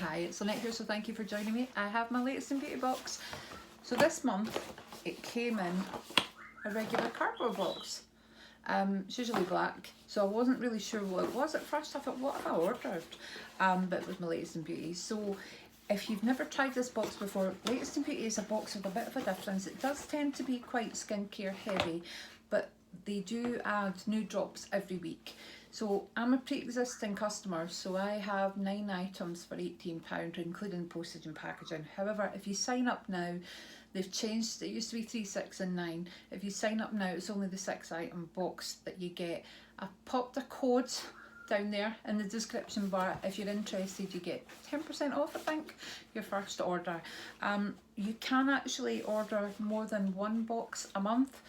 Hi, it's Lynette here, so thank you for joining me. I have my latest in beauty box. So this month it came in a regular cardboard box. It's usually black, so I wasn't really sure what it was at first. I thought, what have I ordered? But it was my latest in beauty. So if you've never tried this box before, latest in beauty is a box with a bit of a difference. It does tend to be quite skincare heavy, but they do add new drops every week. So I'm a pre-existing customer, so I have 9 items for £18, including postage and packaging. However, if you sign up now, they've changed. It used to be 3, 6 and 9. If you sign up now, it's only the 6 item box that you get. I've popped a code down there in the description bar. If you're interested, you get 10% off, I think, your first order. You can actually order more than one box a month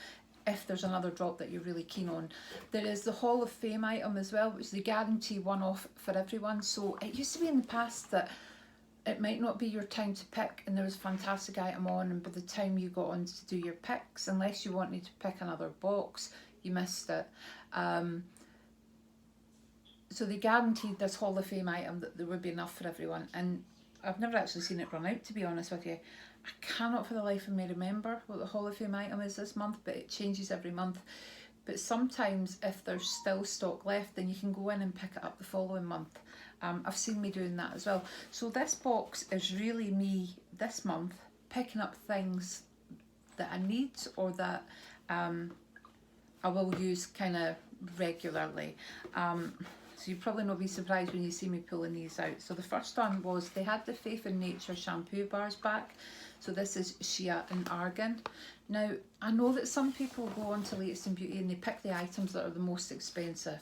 if there's another drop that you're really keen on. There is the Hall of Fame item as well, which they guarantee one off for everyone. So it used to be in the past that it might not be your time to pick and there was a fantastic item on, and by the time you got on to do your picks, unless you wanted to pick another box, you missed it. So they guaranteed this Hall of Fame item that there would be enough for everyone, and I've never actually seen it run out, to be honest with you. I cannot for the life of me remember what the Hall of Fame item is this month, but it changes every month. But sometimes if there's still stock left, then you can go in and pick it up the following month. I've seen me doing that as well. So this box is really me this month picking up things that I need or that I will use kind of regularly. So you'll probably not be surprised when you see me pulling these out. So the first one was, they had the Faith in Nature shampoo bars back. So this is Shea and Argan. Now, I know that some people go on to Latest in Beauty and they pick the items that are the most expensive.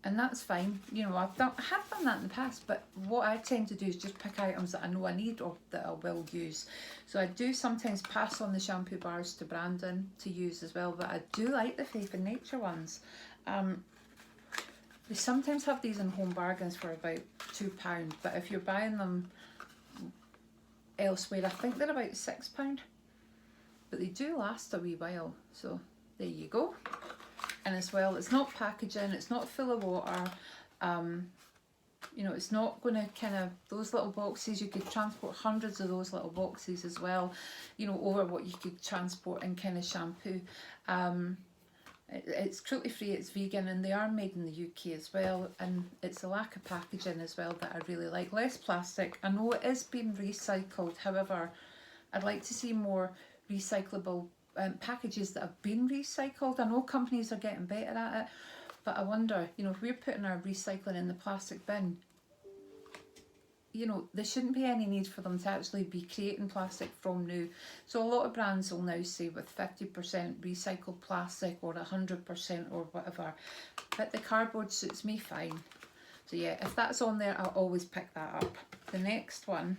And that's fine. You know, I have done that in the past, but what I tend to do is just pick items that I know I need or that I will use. So I do sometimes pass on the shampoo bars to Brandon to use as well, but I do like the Faith in Nature ones. They sometimes have these in home bargains for about £2, but if you're buying them elsewhere, I think they're about £6. But they do last a wee while, so there you go. And as well, it's not packaging, it's not full of water. You know, it's not going to kind of, those little boxes, you could transport hundreds of those little boxes as well, you know, over what you could transport in kind of shampoo. It's cruelty free, it's vegan, and they are made in the UK as well, and it's a lack of packaging as well that I really like. Less plastic. I know it is being recycled, however, I'd like to see more recyclable packages that have been recycled. I know companies are getting better at it, but I wonder, you know, if we're putting our recycling in the plastic bin, you know, there shouldn't be any need for them to actually be creating plastic from new. So a lot of brands will now say with 50% recycled plastic or 100% or whatever, but the cardboard suits me fine. So yeah, if that's on there, I'll always pick that up. The next one,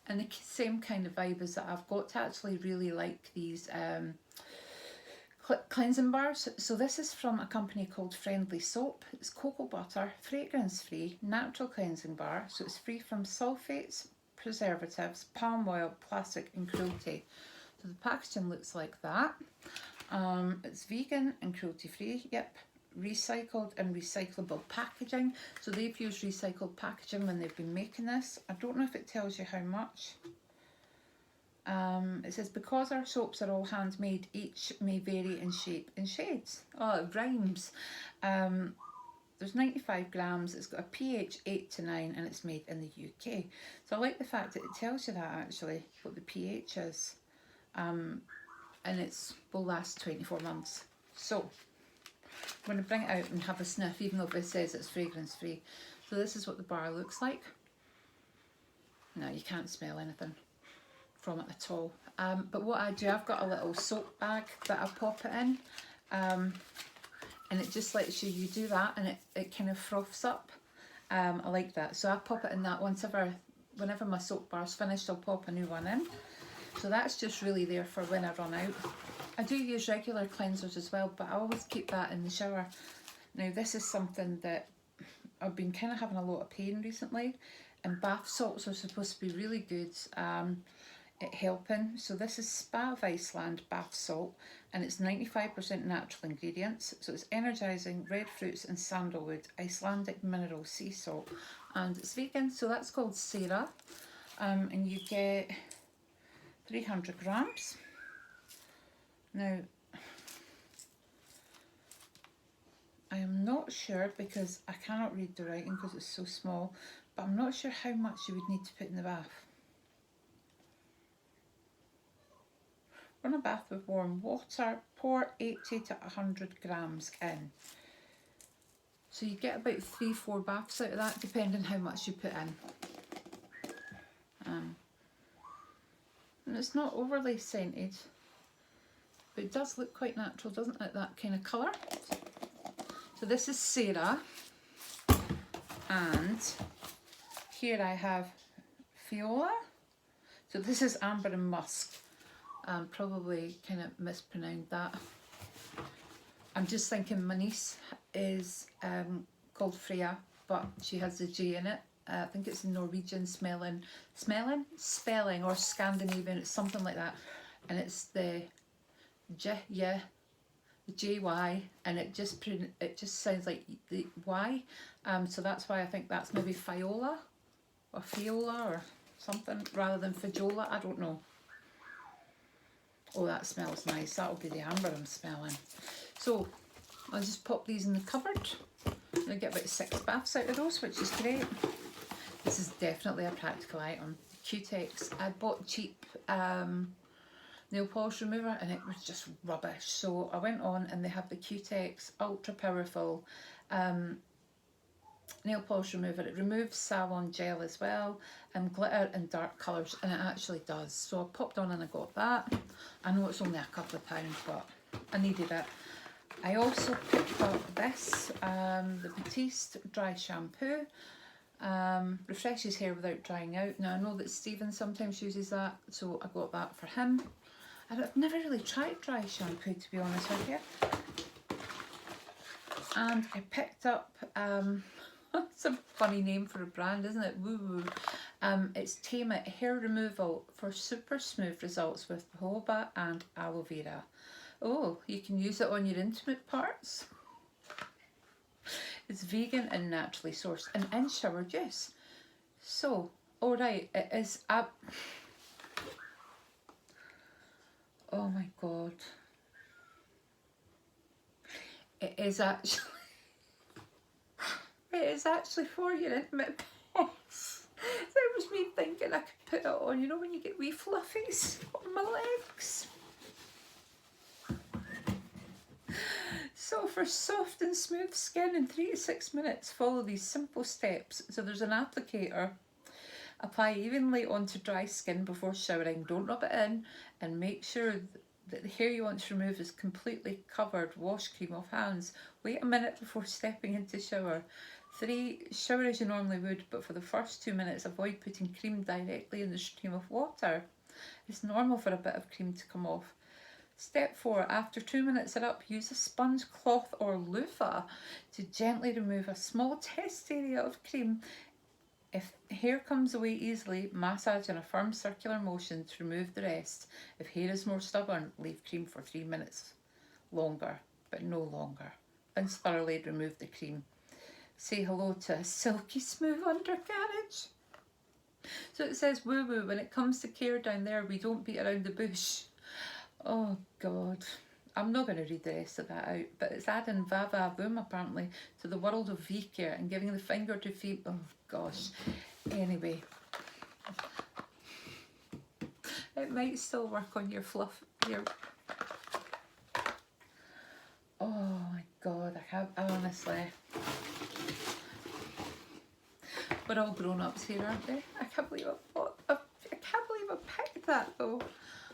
and the same kind of vibe, is that I've got to actually really like these cleansing bars. So this is from a company called Friendly Soap. It's cocoa butter, fragrance free, natural cleansing bar. So it's free from sulfates, preservatives, palm oil, plastic and cruelty. So the packaging looks like that. It's vegan and cruelty free, yep. Recycled and recyclable packaging. So they've used recycled packaging when they've been making this. I don't know if it tells you how much. It says, because our soaps are all handmade, each may vary in shape and shades. Oh, it rhymes. There's 95 grams, it's got a pH 8 to 9, and it's made in the UK. So I like the fact that it tells you that actually, what the pH is. And it will last 24 months. So I'm going to bring it out and have a sniff, even though it says it's fragrance free. So this is what the bar looks like. No, you can't smell anything from it at all. But what I do, I've got a little soap bag that I pop it in, and it just lets you do that, and it kind of froths up. I like that, so I pop it in that whenever my soap bar's finished, I'll pop a new one in. So that's just really there for when I run out. I do use regular cleansers as well, but I always keep that in the shower. Now this is something that I've been kind of having a lot of pain recently, and bath salts are supposed to be really good at helping. So this is Spa of Iceland bath salt, and it's 95% natural ingredients. So it's energising red fruits and sandalwood, Icelandic mineral sea salt, and it's vegan, so that's called Sarah. And you get 300 grams. Now, I am not sure, because I cannot read the writing because it's so small, but I'm not sure how much you would need to put in the bath. Run a bath with warm water, pour 80 to 100 grams in. So you get about 3-4 baths out of that, depending how much you put in. And it's not overly scented, but it does look quite natural, doesn't it, that kind of colour? So this is Sarah, and here I have Viola. So this is Amber and Musk. Probably kind of mispronounced that. I'm just thinking my niece is called Freya, but she has the J in it. I think it's Norwegian spelling or Scandinavian, it's something like that. And it's the J, the JY, and it just sounds like the Y. So that's why I think that's maybe Fiola or Fiola or something rather than Fajola. I don't know. Oh, that smells nice. That'll be the amber I'm smelling. So I'll just pop these in the cupboard. I get about 6 baths out of those, which is great. This is definitely a practical item. Q-Tex. I bought cheap nail polish remover and it was just rubbish. So I went on and they have the Q-Tex ultra powerful nail polish remover. It removes salon gel as well, and glitter in dark colours, and it actually does. So I popped on and I got that. I know it's only a couple of pounds, but I needed it. I also picked up this, the Batiste dry shampoo. Refreshes hair without drying out. Now I know that Stephen sometimes uses that, so I got that for him. I've never really tried dry shampoo, to be honest with you. And I picked up, it's a funny name for a brand, isn't it? Woo Woo. It's Tame It hair removal for super smooth results with jojoba and aloe vera. Oh, you can use it on your intimate parts. It's vegan and naturally sourced and in shower juice. So, alright, it is up. Oh my god. It is actually for your intimate parts. That was me thinking I could put it on, you know, when you get wee fluffies on my legs. So for soft and smooth skin in 3 to 6 minutes, follow these simple steps. So there's an applicator. Apply evenly onto dry skin before showering. Don't rub it in, and make sure that the hair you want to remove is completely covered. Wash cream off hands. Wait a minute before stepping into shower. 3, shower as you normally would, but for the first 2 minutes avoid putting cream directly in the stream of water. It's normal for a bit of cream to come off. Step 4, after 2 minutes are up, use a sponge, cloth or loofah to gently remove a small test area of cream. If hair comes away easily, massage in a firm circular motion to remove the rest. If hair is more stubborn, leave cream for 3 minutes longer, but no longer. Rinse thoroughly, remove the cream. Say hello to a silky smooth undercarriage. So it says woo woo, when it comes to care down there, we don't beat around the bush. Oh god, I'm not going to read the rest of that out, but it's adding va boom apparently to the world of V-care and giving the finger to feet. Oh gosh, anyway, it might still work on your fluff, your... Oh my god, honestly, we're all grown-ups here, aren't we? I can't believe I picked that though.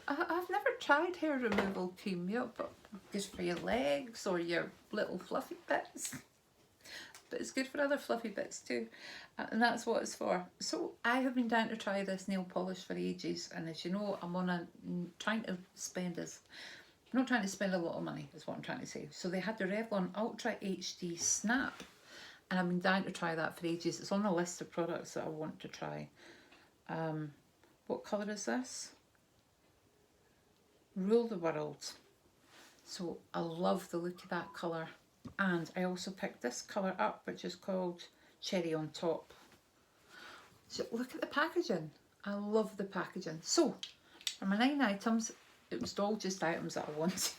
I've never tried hair removal cream, you know, but just for your legs or your little fluffy bits. But it's good for other fluffy bits too, and that's what it's for. So I have been down to try this nail polish for ages, and as you know, I'm on a I'm not trying to spend a lot of money, is what I'm trying to say. So they had the Revlon Ultra HD Snap, and I've been down to try that for ages. It's on a list of products that I want to try. What colour is this? Rule the World. So I love the look of that colour, and I also picked this colour up, which is called Cherry on Top. So look at the packaging. I love the packaging. So for my 9 items, it was all just items that I wanted.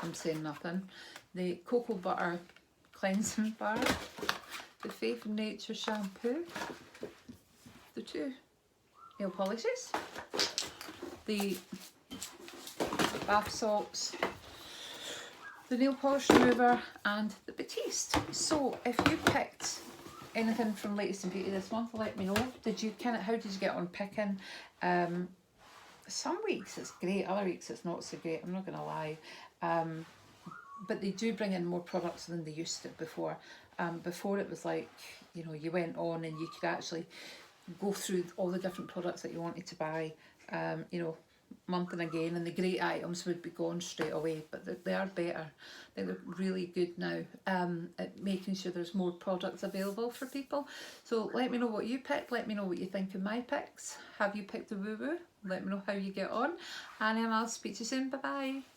I'm saying nothing. The cocoa butter cleansing bar, the Faith in Nature shampoo, the 2 nail polishes, the bath salts, the nail polish remover, and the Batiste. So if you picked anything from Latest in Beauty this month, let me know. How did you get on picking? Some weeks it's great, other weeks it's not so great, I'm not gonna lie. But they do bring in more products than they used to before. Before it was like, you know, you went on and you could actually go through all the different products that you wanted to buy, you know, month and again, and the great items would be gone straight away. But they are better. I think they're really good now at making sure there's more products available for people. So let me know what you picked. Let me know what you think of my picks. Have you picked the Woo Woo? Let me know how you get on, and I'll speak to you soon. Bye bye.